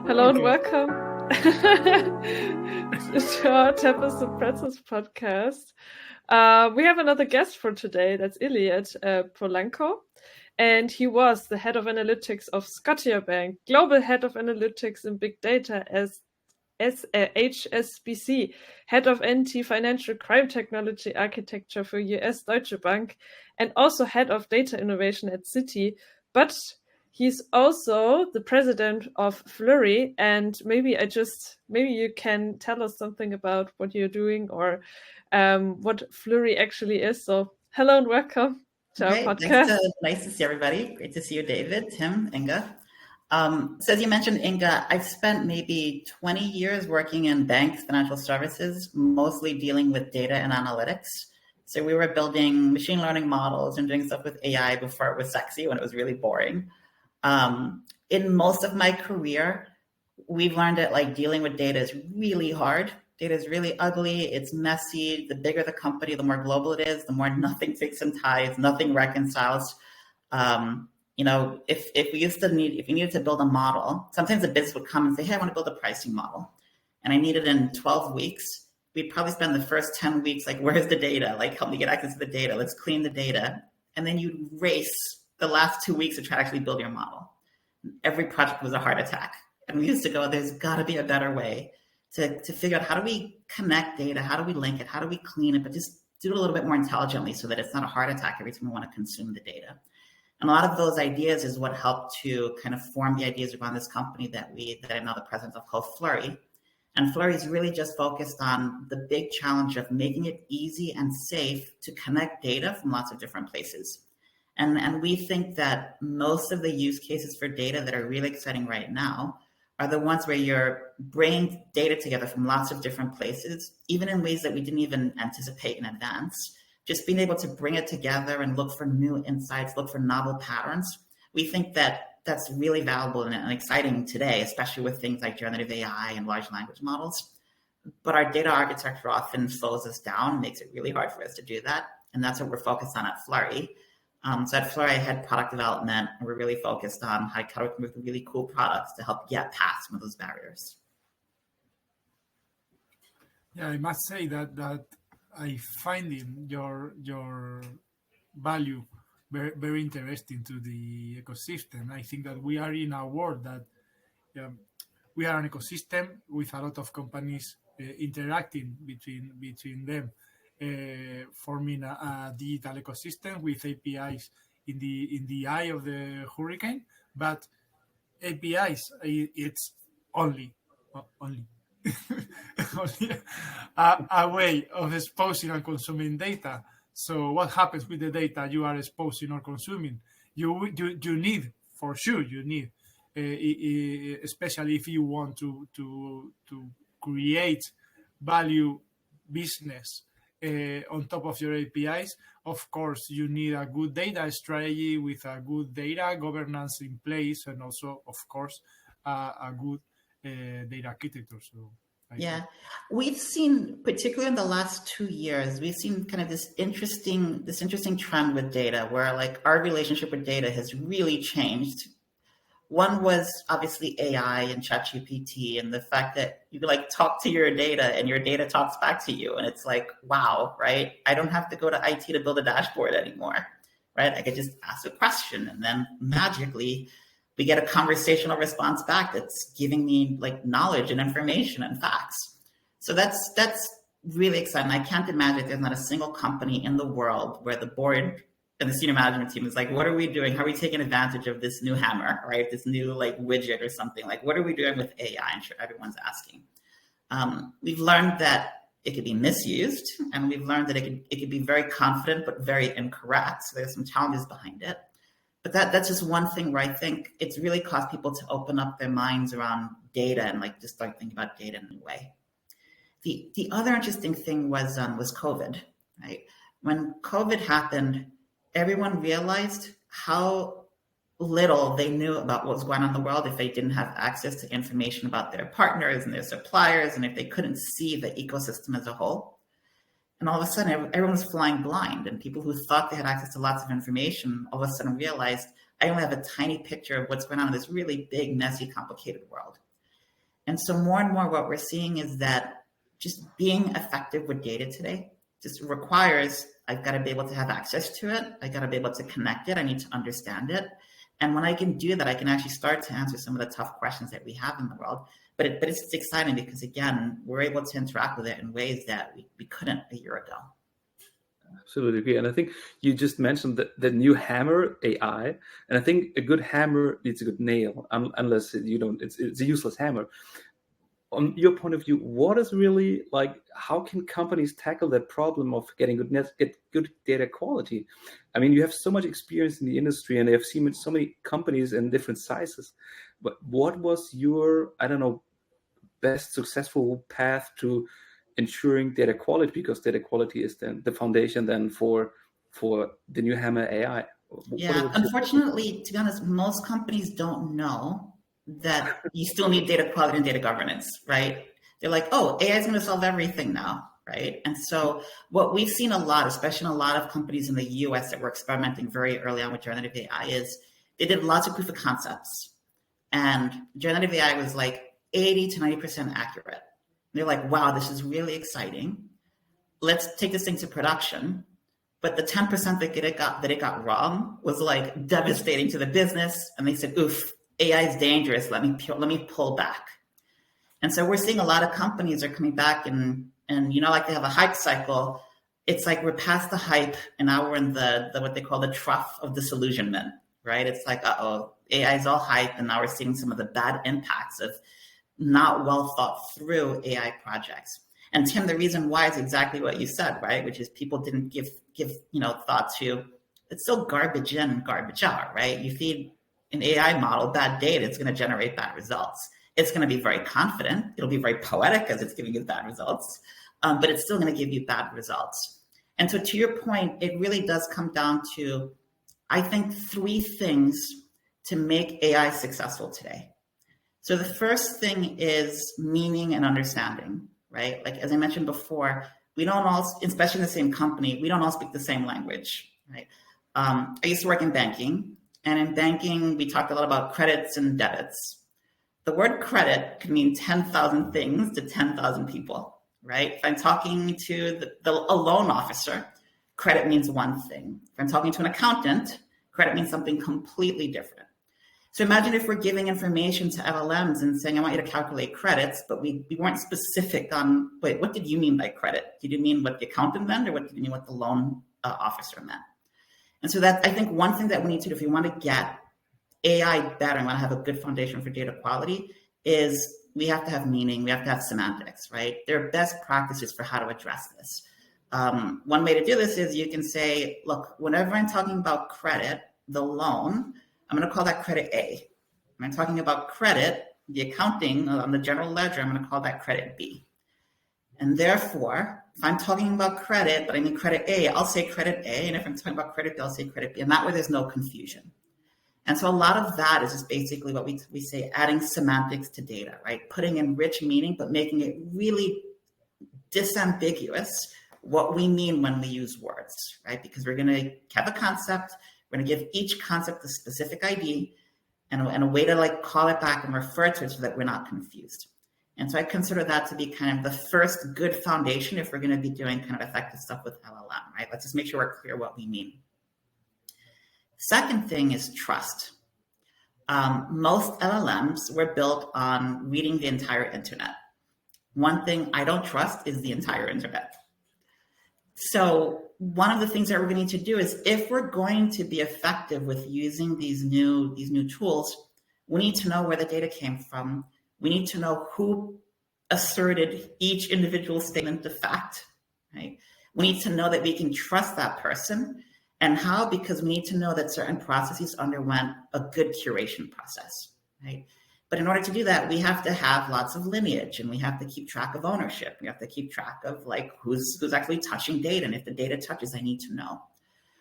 Hello and Okay. welcome to our Tapas and Pretzels podcast. We have another guest for today. That's Eliud Polanco. And he was the head of analytics of Scotiabank, global head of analytics and big data as HSBC, head of anti-financial crime technology architecture for US Deutsche Bank, and also head of data innovation at Citi. But he's also the president of Fluree, and maybe you can tell us something about what you're doing or what Fluree actually is. So hello and welcome to our Great. podcast. Nice to see everybody. Great to see you, David, Tim, Inga. So as you mentioned, Inga, I've spent maybe 20 years working in banks, financial services, mostly dealing with data and analytics. So we were building machine learning models and doing stuff with AI before it was sexy, when it was really boring. In most of my career, we've learned that like dealing with data is really hard. Data is really ugly. It's messy. The bigger the company, the more global it is, the more nothing ticks and ties, nothing reconciles. If we needed to build a model, sometimes the business would come and say, "Hey, I want to build a pricing model," and I need it in 12 weeks. We'd probably spend the first 10 weeks like, "Where's the data? Like, help me get access to the data. Let's clean the data," and then you'd race the last 2 weeks to try to actually build your model. Every project was a heart attack, and we used to go, "There's got to be a better way to figure out how do we connect data, how do we link it, how do we clean it, but just do it a little bit more intelligently so that it's not a heart attack every time we want to consume the data." And a lot of those ideas is what helped to kind of form the ideas around this company that I'm now the president of, called Fluree. And Fluree is really just focused on the big challenge of making it easy and safe to connect data from lots of different places. And we think that most of the use cases for data that are really exciting right now are the ones where you're bringing data together from lots of different places, even in ways that we didn't even anticipate in advance. Just being able to bring it together and look for new insights, look for novel patterns. We think that that's really valuable and exciting today, especially with things like generative AI and large language models. But our data architecture often slows us down, makes it really hard for us to do that. And that's what we're focused on at Fluree. So at Fluree, I had product development, and we're really focused on how to make really cool products to help get past some of those barriers. Yeah, I must say that I find your value very, very interesting to the ecosystem. I think that we are in a world that we are an ecosystem with a lot of companies interacting between them, forming a digital ecosystem with APIs in the eye of the hurricane. But APIs, it's only a way of exposing and consuming data. So what happens with the data you are exposing or consuming? You need, for sure, especially if you want to create value business on top of your APIs. Of course, you need a good data strategy with a good data governance in place, and also, of course, a good data architecture. So we've seen, particularly in the last 2 years, we've seen kind of this interesting trend with data where like our relationship with data has really changed. One was obviously AI and ChatGPT, and the fact that you like talk to your data and your data talks back to you, and it's like, wow, right? I don't have to go to IT to build a dashboard anymore, right? I could just ask a question, and then magically we get a conversational response back that's giving me like knowledge and information and facts. So that's really exciting. I can't imagine there's not a single company in the world where the board and the senior management team is like, what are we doing? How are we taking advantage of this new hammer, right? This new like widget or something. Like, what are we doing with AI? I'm sure everyone's asking. We've learned that it could be misused, and we've learned that it could be very confident but very incorrect. So there's some challenges behind it. But that's just one thing where I think it's really caused people to open up their minds around data and like just start thinking about data in a new way. The other interesting thing was COVID, right? When COVID happened, everyone realized how little they knew about what was going on in the world if they didn't have access to information about their partners and their suppliers, and if they couldn't see the ecosystem as a whole. And all of a sudden, everyone was flying blind, and people who thought they had access to lots of information all of a sudden realized, I only have a tiny picture of what's going on in this really big, messy, complicated world. And so more and more what we're seeing is that just being effective with data today just requires, I've got to be able to have access to it. I got to be able to connect it. I need to understand it. And when I can do that, I can actually start to answer some of the tough questions that we have in the world. But it's exciting because, again, we're able to interact with it in ways that we couldn't a year ago. Absolutely agree. And I think you just mentioned the new hammer AI. And I think a good hammer needs a good nail, unless you don't, it's a useless hammer. On your point of view, what is really like, how can companies tackle that problem of get good data quality? I mean, you have so much experience in the industry and they have seen so many companies in different sizes. But what was your, I don't know, best successful path to ensuring data quality? Because data quality is then the foundation then for the new hammer AI. Yeah, unfortunately, to be honest, most companies don't know that you still need data quality and data governance, right? They're like, oh, AI is going to solve everything now, right? And so what we've seen a lot, especially in a lot of companies in the US that were experimenting very early on with generative AI, is they did lots of proof of concepts. And generative AI was like 80 to 90% accurate. They're like, wow, this is really exciting. Let's take this thing to production. But the 10% that it got wrong was like devastating to the business. And they said, oof, AI is dangerous. Let me pull back. And so we're seeing a lot of companies are coming back and like they have a hype cycle. It's like we're past the hype and now we're in the what they call the trough of disillusionment, right? It's like, AI is all hype. And now we're seeing some of the bad impacts of not well thought through AI projects. And Tim, the reason why is exactly what you said, right? Which is people didn't give thought to, it's still garbage in, garbage out, right? You feed an AI model bad data, it's going to generate bad results. It's going to be very confident. It'll be very poetic as it's giving you bad results, but it's still going to give you bad results. And so to your point, it really does come down to, I think, 3 things to make AI successful today. So the first thing is meaning and understanding, right? Like, as I mentioned before, we don't all, especially in the same company, we don't all speak the same language, right? I used to work in banking, and in banking, we talked a lot about credits and debits. The word credit could mean 10,000 things to 10,000 people, right? If I'm talking to a loan officer, credit means one thing. If I'm talking to an accountant, credit means something completely different. So imagine if we're giving information to LLMs and saying, I want you to calculate credits, but we weren't specific on, wait, what did you mean by credit? Did you mean what the accountant meant, or what did you mean what the loan officer meant? And so that, I think, one thing that we need to do if we want to get AI better and want to have a good foundation for data quality is we have to have meaning, we have to have semantics, right? There are best practices for how to address this. One way to do this is you can say, look, whenever I'm talking about credit, the loan, I'm going to call that credit A. When I'm talking about credit, the accounting on the general ledger, I'm going to call that credit B. And therefore, if I'm talking about credit, but I mean credit A, I'll say credit A. And if I'm talking about credit B, I'll say credit B. And that way there's no confusion. And so a lot of that is just basically what we say, adding semantics to data, right? Putting in rich meaning, but making it really disambiguous what we mean when we use words, right? Because we're going to have a concept, we're going to give each concept a specific ID and a way to like call it back and refer to it so that we're not confused. And so I consider that to be kind of the first good foundation if we're going to be doing kind of effective stuff with LLM, right? Let's just make sure we're clear what we mean. Second thing is trust. Most LLMs were built on reading the entire internet. One thing I don't trust is the entire internet. So one of the things that we're going to need to do is if we're going to be effective with using these new tools, we need to know where the data came from. We need to know who asserted each individual statement of fact, right? We need to know that we can trust that person. And how? Because we need to know that certain processes underwent a good curation process, right? But in order to do that, we have to have lots of lineage and we have to keep track of ownership. We have to keep track of like who's actually touching data. And if the data touches, I need to know.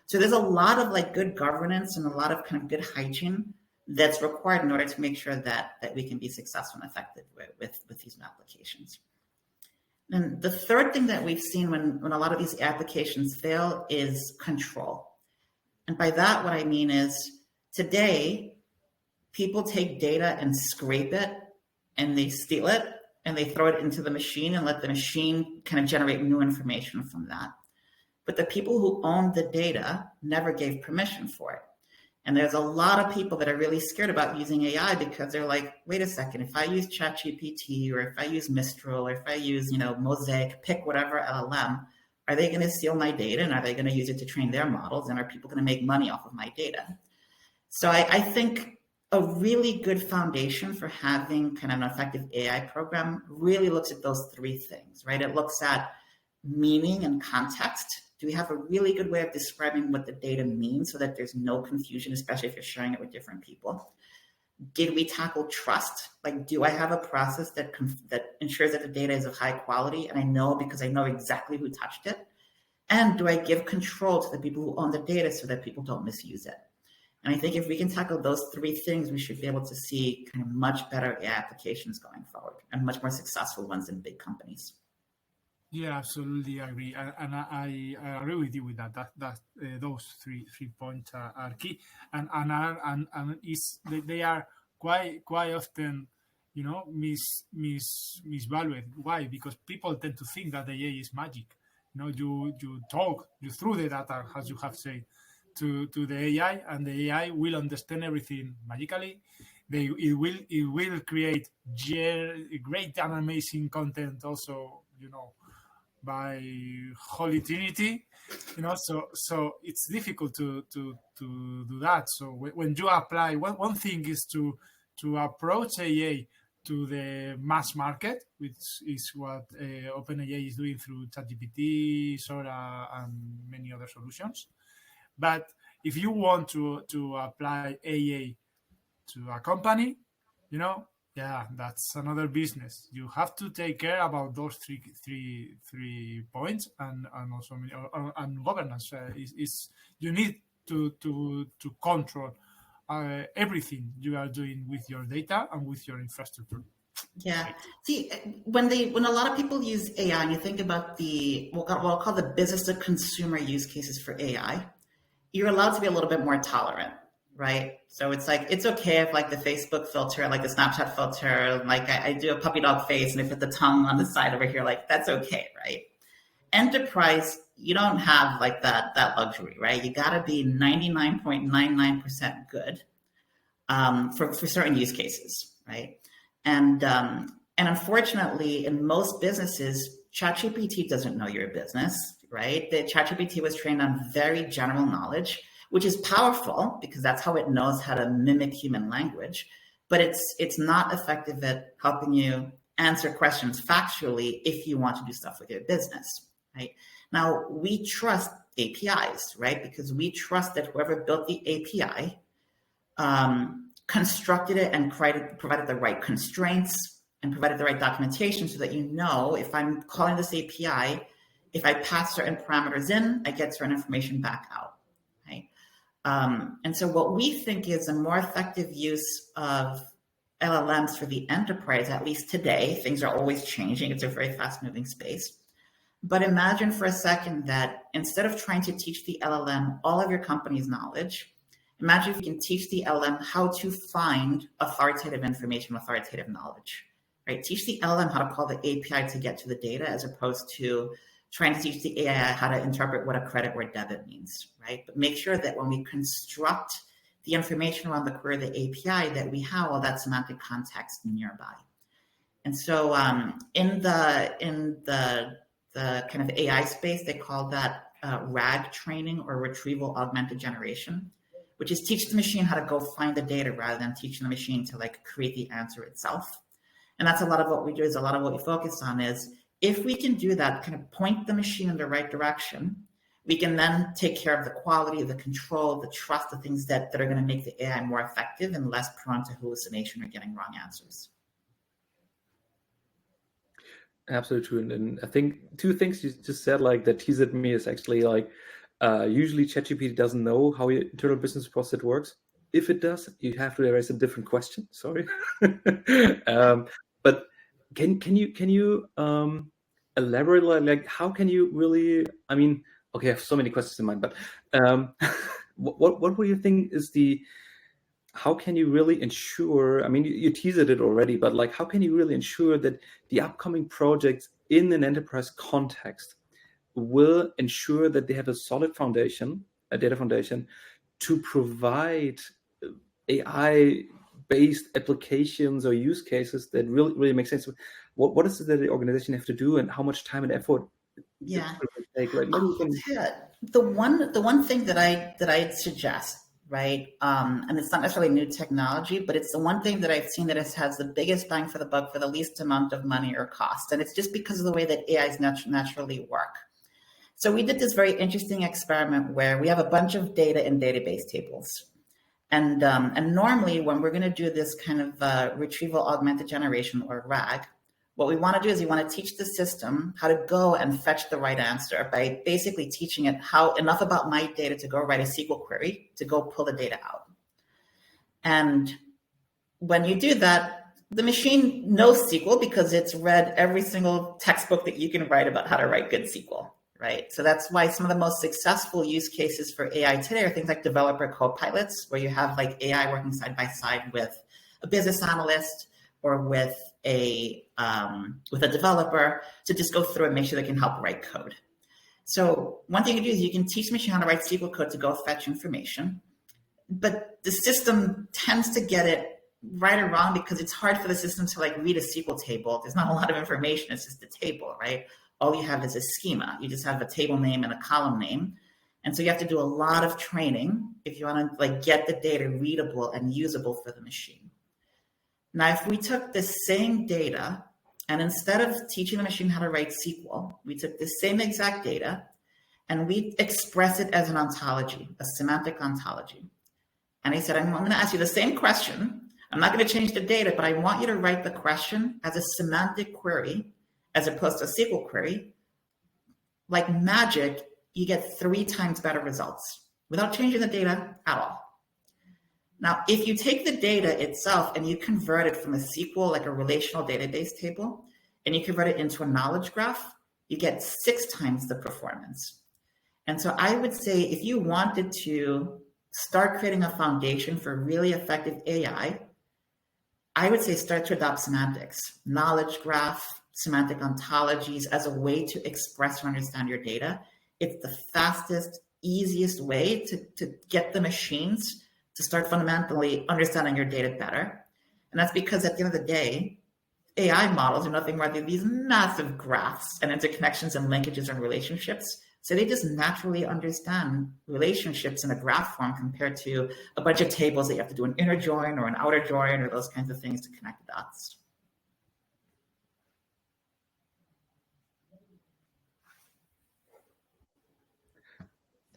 So there's a lot of like good governance and a lot of kind of good hygiene that's required in order to make sure that we can be successful and effective with these applications. And the third thing that we've seen when a lot of these applications fail is control. And by that, what I mean is today, people take data and scrape it and they steal it and they throw it into the machine and let the machine kind of generate new information from that. But the people who owned the data never gave permission for it. And there's a lot of people that are really scared about using AI because they're like, wait a second, if I use ChatGPT or if I use Mistral or if I use, Mosaic, pick whatever LLM, are they going to steal my data and are they going to use it to train their models? And are people going to make money off of my data? So I think a really good foundation for having kind of an effective AI program really looks at those three things, right? It looks at meaning and context. Do we have a really good way of describing what the data means so that there's no confusion, especially if you're sharing it with different people? Did we tackle trust? Like, do I have a process that ensures that the data is of high quality and I know because I know exactly who touched it? And do I give control to the people who own the data so that people don't misuse it? And I think if we can tackle those three things, we should be able to see kind of much better AI applications going forward and much more successful ones in big companies. Yeah, absolutely agree, and I agree with you with that. Those three points are key, and they are quite often, misvalued. Why? Because people tend to think that the AI is magic. You through the data, as you have said, to the AI, and the AI will understand everything magically. It will create great and amazing content also, by Holy Trinity, so it's difficult to do that. So when you apply, one thing is to approach AI to the mass market, which is what OpenAI is doing through ChatGPT, Sora, and many other solutions. But if you want to apply AI to a company, yeah, that's another business. You have to take care about those three points, and also and governance is you need to control everything you are doing with your data and with your infrastructure. Yeah. See, when a lot of people use AI, and you think about what I'll call the business to consumer use cases for AI, you're allowed to be a little bit more tolerant, right? So it's like, it's okay if like the Facebook filter, like the Snapchat filter, like I do a puppy dog face and I put the tongue on the side over here, like that's okay, right? Enterprise, you don't have like that luxury, right? You gotta be 99.99% good for certain use cases, right? And unfortunately, in most businesses, ChatGPT doesn't know your business, right? The ChatGPT was trained on very general knowledge, which is powerful because that's how it knows how to mimic human language, but it's not effective at helping you answer questions factually if you want to do stuff with your business, right? Now, we trust APIs, right? Because we trust that whoever built the API constructed it and provided the right constraints and provided the right documentation so that if I'm calling this API, if I pass certain parameters in, I get certain information back out, right? And so what we think is a more effective use of LLMs for the enterprise, at least today, things are always changing. It's a very fast-moving space. But imagine for a second that instead of trying to teach the LLM all of your company's knowledge, imagine if you can teach the LLM how to find authoritative information, authoritative knowledge, right? Teach the LLM how to call the API to get to the data as opposed to trying to teach the AI how to interpret what a credit or debit means, right? But make sure that when we construct the information around the query of the API, that we have all that semantic context nearby. And so in the kind of AI space, they call that RAG training, or retrieval augmented generation, which is teach the machine how to go find the data rather than teaching the machine to like create the answer itself. And that's a lot of what we do. Is a lot of what we focus on is, if we can do that, kind of point the machine in the right direction, we can then take care of the quality, the control, the trust, the things that are going to make the AI more effective and less prone to hallucination or getting wrong answers. Absolutely true. And I think two things you just said, like that teased at me, is actually like, usually ChatGPT doesn't know how your internal business process works. If it does, you have to raise a different question. Sorry. But can you elaborate, like how can you really, I mean, okay, I have so many questions in mind, but what do you think is the how can you really ensure, I mean, you teased it already, but like, how can you really ensure that the upcoming projects in an enterprise context will ensure that they have a solid foundation, a data foundation, to provide AI-based applications or use cases that really make sense? What is it that the organization have to do, and how much time and effort Yeah. it will take? Like, maybe you can... The one thing that I'd suggest, right? And it's not necessarily new technology, but it's the one thing that I've seen that has the biggest bang for the buck for the least amount of money or cost. And it's just because of the way that AIs naturally work. So we did this very interesting experiment where we have a bunch of data in database tables. And normally when we're going to do this kind of retrieval augmented generation, or RAG, what we want to do is we want to teach the system how to go and fetch the right answer by basically teaching it how enough about my data to go write a SQL query to go pull the data out. And when you do that, the machine knows SQL because it's read every single textbook that you can write about how to write good SQL, right? So that's why some of the most successful use cases for AI today are things like developer co-pilots, where you have like AI working side by side with a business analyst or with a developer to just go through and make sure they can help write code. So one thing you do is you can teach the machine how to write SQL code to go fetch information, but the system tends to get it right or wrong because it's hard for the system to like read a SQL table. There's not a lot of information, it's just a table, right? All you have is a schema. You just have a table name and a column name. And so you have to do a lot of training if you want to like get the data readable and usable for the machine. Now, if we took the same data and instead of teaching the machine how to write SQL, we took the same exact data and we express it as an ontology, a semantic ontology. And I said, I'm going to ask you the same question. I'm not going to change the data, but I want you to write the question as a semantic query as opposed to a SQL query. Like magic, you get 3 times better results without changing the data at all. Now, if you take the data itself and you convert it from a SQL, like a relational database table, and you convert it into a knowledge graph, you get 6 times the performance. And so I would say if you wanted to start creating a foundation for really effective AI, I would say start to adopt semantics, knowledge graph, semantic ontologies as a way to express or understand your data. It's the fastest, easiest way to get the machines to start fundamentally understanding your data better. And that's because at the end of the day, AI models are nothing more than these massive graphs and interconnections and linkages and relationships. So they just naturally understand relationships in a graph form compared to a bunch of tables that you have to do an inner join or an outer join or those kinds of things to connect the dots.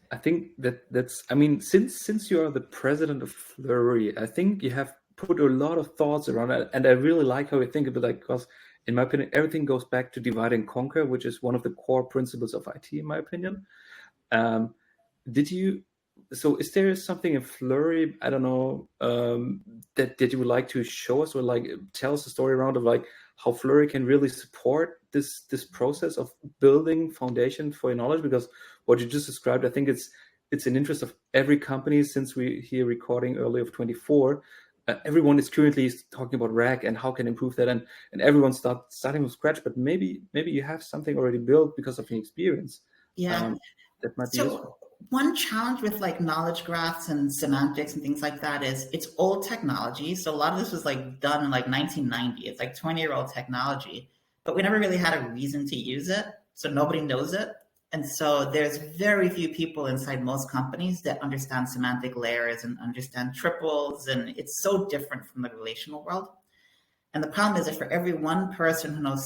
I think that's, I mean, since you are the president of Fluree, I think you have put a lot of thoughts around it, and I really like how you think about it, because in my opinion, everything goes back to divide and conquer, which is one of the core principles of IT, in my opinion. So is there something in Fluree, I don't know, that you would like to show us, or like tell us a story around of like how Fluree can really support this process of building foundation for your knowledge? Because what you just described, I think it's an interest of every company. Since we here recording early of 24, everyone is currently talking about RAG and how can improve that, and everyone starting from scratch. But maybe you have something already built because of your experience. Yeah, that might be useful. One challenge with like knowledge graphs and semantics and things like that is it's old technology. So a lot of this was like done in like 1990. It's like 20-year-old technology, but we never really had a reason to use it. So nobody knows it. And so there's very few people inside most companies that understand semantic layers and understand triples. And it's so different from the relational world. And the problem is that for every one person who knows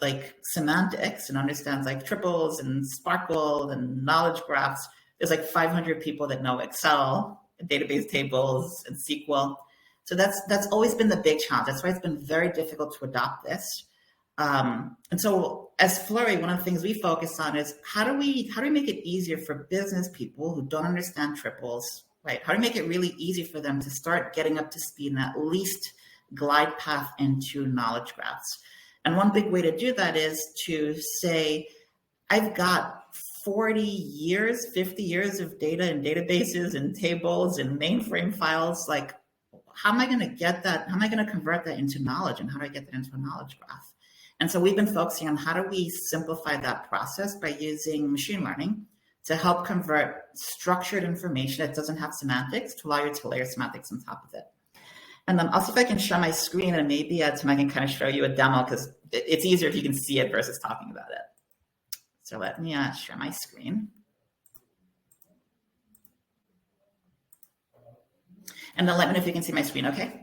like semantics and understands like triples and Sparkle and knowledge graphs, there's like 500 people that know Excel, database tables, and SQL. So that's always been the big challenge. That's why it's been very difficult to adopt this. And so as Fluree, one of the things we focus on is how do we make it easier for business people who don't understand triples, right? How do we make it really easy for them to start getting up to speed and at least glide path into knowledge graphs? And one big way to do that is to say, I've got 40 years, 50 years of data and databases and tables and mainframe files. Like, how am I going to get that? How am I going to convert that into knowledge, and how do I get that into a knowledge graph? And so we've been focusing on how do we simplify that process by using machine learning to help convert structured information that doesn't have semantics to allow you to layer semantics on top of it. And then I'll see if I can share my screen, and maybe Tim, I can kind of show you a demo, because it's easier if you can see it versus talking about it. So let me share my screen. And then let me know if you can see my screen, okay?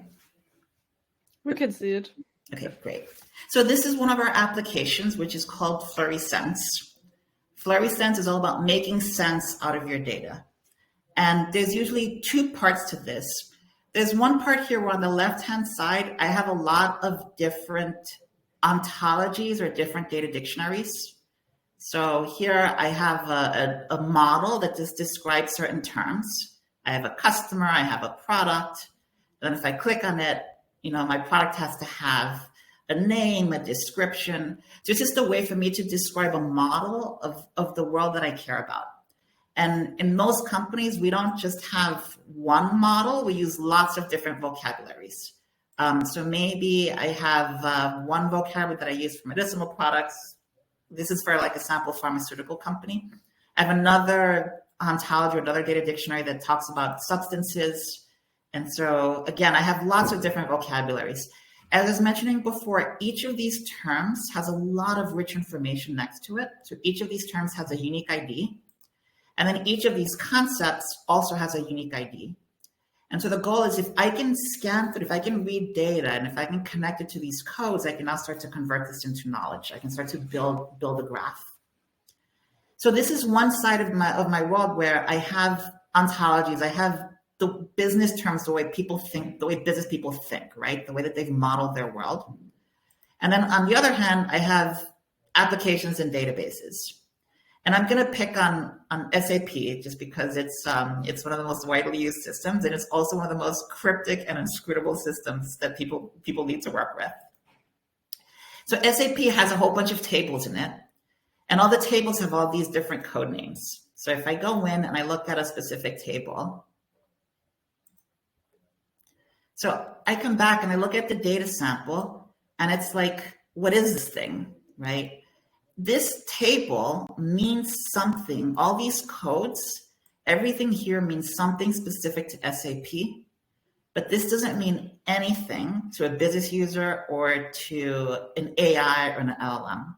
We can see it. Okay, great. So this is one of our applications, which is called Fluree Sense. Fluree Sense is all about making sense out of your data. And there's usually two parts to this. There's one part here where on the left-hand side, I have a lot of different ontologies or different data dictionaries. So here I have a model that just describes certain terms. I have a customer, I have a product. Then if I click on it, my product has to have a name, a description. So it's just a way for me to describe a model of the world that I care about. And in most companies, we don't just have one model, we use lots of different vocabularies. So maybe I have one vocabulary that I use for medicinal products. This is for like a sample pharmaceutical company. I have another ontology or another data dictionary that talks about substances. And so again, I have lots of different vocabularies. As I was mentioning before, each of these terms has a lot of rich information next to it. So each of these terms has a unique ID. And then each of these concepts also has a unique ID. And so the goal is if I can scan through, if I can read data, and if I can connect it to these codes, I can now start to convert this into knowledge. I can start to build a graph. So this is one side of my world where I have ontologies. I have the business terms, the way people think, the way business people think, right? The way that they've modeled their world. And then on the other hand, I have applications and databases. And I'm going to pick on SAP just because it's one of the most widely used systems, and it's also one of the most cryptic and inscrutable systems that people need to work with. So SAP has a whole bunch of tables in it, and all the tables have all these different code names. So if I go in and I look at a specific table, so I come back and I look at the data sample, and it's like, what is this thing, right? This table means something. All these codes, everything here means something specific to SAP, but this doesn't mean anything to a business user or to an AI or an LLM.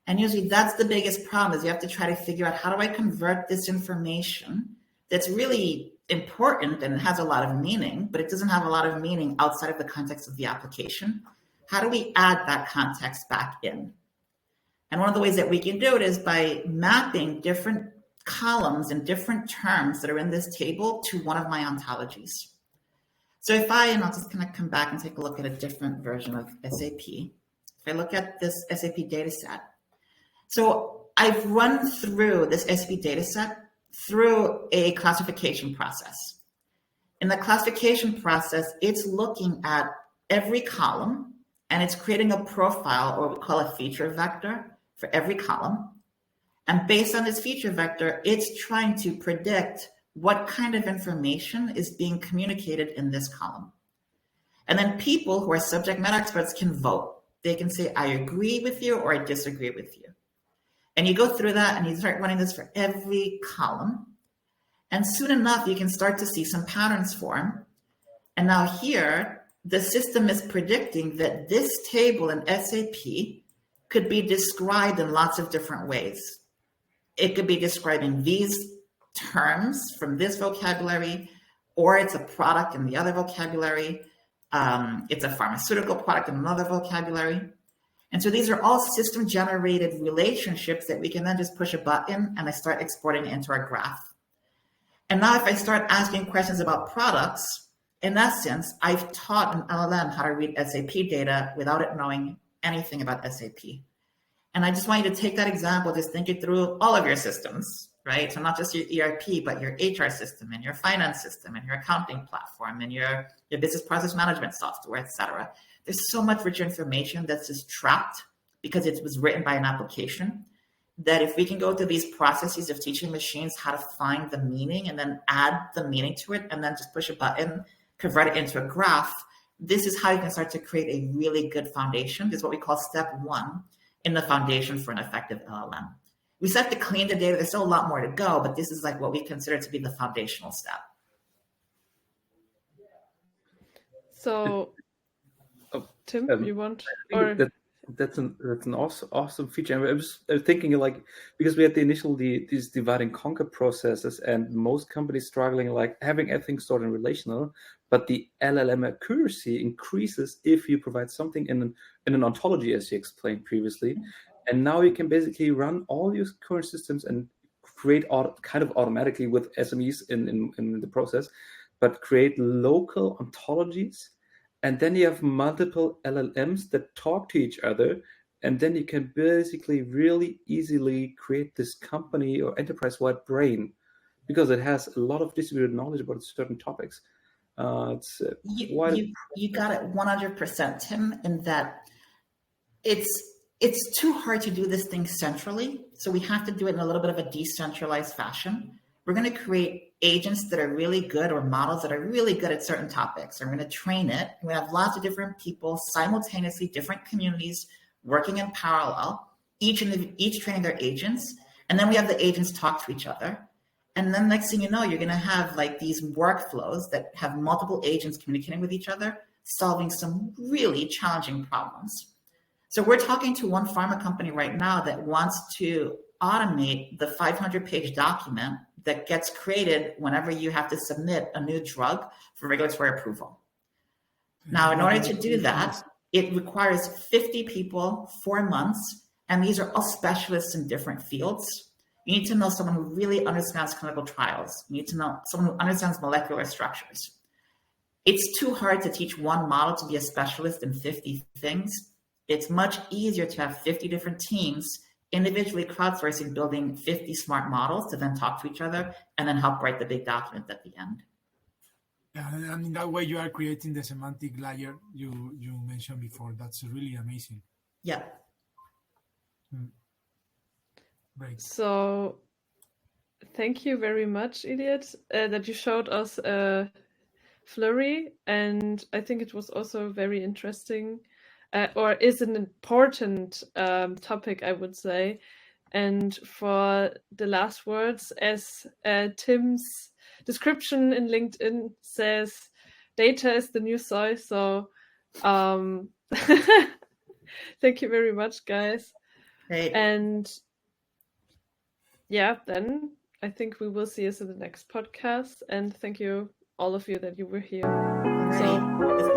And usually that's the biggest problem, is you have to try to figure out, how do I convert this information that's really important and it has a lot of meaning, but it doesn't have a lot of meaning outside of the context of the application? How do we add that context back in? And one of the ways that we can do it is by mapping different columns and different terms that are in this table to one of my ontologies. So and I'll just kind of come back and take a look at a different version of SAP. If I look at this SAP data set, so I've run through this SAP data set through a classification process. In the classification process, it's looking at every column, and it's creating a profile, or what we call a feature vector, for every column. And based on this feature vector, it's trying to predict what kind of information is being communicated in this column. And then people who are subject matter experts can vote. They can say, I agree with you or I disagree with you. And you go through that and you start running this for every column. And soon enough, you can start to see some patterns form. And now here, the system is predicting that this table in SAP could be described in lots of different ways. It could be describing these terms from this vocabulary, or it's a product in the other vocabulary. It's a pharmaceutical product in another vocabulary. And so these are all system-generated relationships that we can then just push a button and I start exporting it into our graph. And now if I start asking questions about products, in essence, I've taught an LLM how to read SAP data without it knowing anything about SAP. And I just want you to take that example, just think it through all of your systems, right? So not just your ERP, but your HR system and your finance system and your accounting platform and your business process management software, et cetera. There's so much rich information that's just trapped because it was written by an application, that if we can go through these processes of teaching machines how to find the meaning and then add the meaning to it and then just push a button convert it into a graph, this is how you can start to create a really good foundation. This is what we call step one in the foundation for an effective LLM. We still have to clean the data. There's still a lot more to go, but this is like what we consider to be the foundational step. So, Tim, you want? That's an awesome feature. And I was thinking, like, because we had these divide and conquer processes, and most companies struggling, like having everything stored in relational, but the LLM accuracy increases if you provide something in an ontology, as you explained previously. And now you can basically run all your current systems and create kind of automatically with SMEs in the process, but create local ontologies. And then you have multiple LLMs that talk to each other. And then you can basically really easily create this company or enterprise-wide brain, because it has a lot of distributed knowledge about certain topics. You got it 100%, Tim, in that it's too hard to do this thing centrally. So we have to do it in a little bit of a decentralized fashion. We're going to create agents that are really good, or models that are really good at certain topics. And we're going to train it. We have lots of different people simultaneously, different communities working in parallel, each training their agents. And then we have the agents talk to each other. And then next thing you know, you're going to have like these workflows that have multiple agents communicating with each other, solving some really challenging problems. So we're talking to one pharma company right now that wants to automate the 500-page document that gets created whenever you have to submit a new drug for regulatory approval. Now, in order to do that, it requires 50 people, 4 months, and these are all specialists in different fields. You need to know someone who really understands clinical trials. You need to know someone who understands molecular structures. It's too hard to teach one model to be a specialist in 50 things. It's much easier to have 50 different teams individually crowdsourcing, building 50 smart models to then talk to each other and then help write the big document at the end. Yeah, and in that way you are creating the semantic layer you mentioned before. That's really amazing. Yeah. Great. So thank you very much, Eliud, that you showed us Fluree, and I think it was also very interesting, or is an important topic, I would say. And for the last words, as Tim's description in LinkedIn says, data is the new soy. So thank you very much, guys. Great. And yeah, then I think we will see us in the next podcast. And thank you, all of you, that you were here. All right.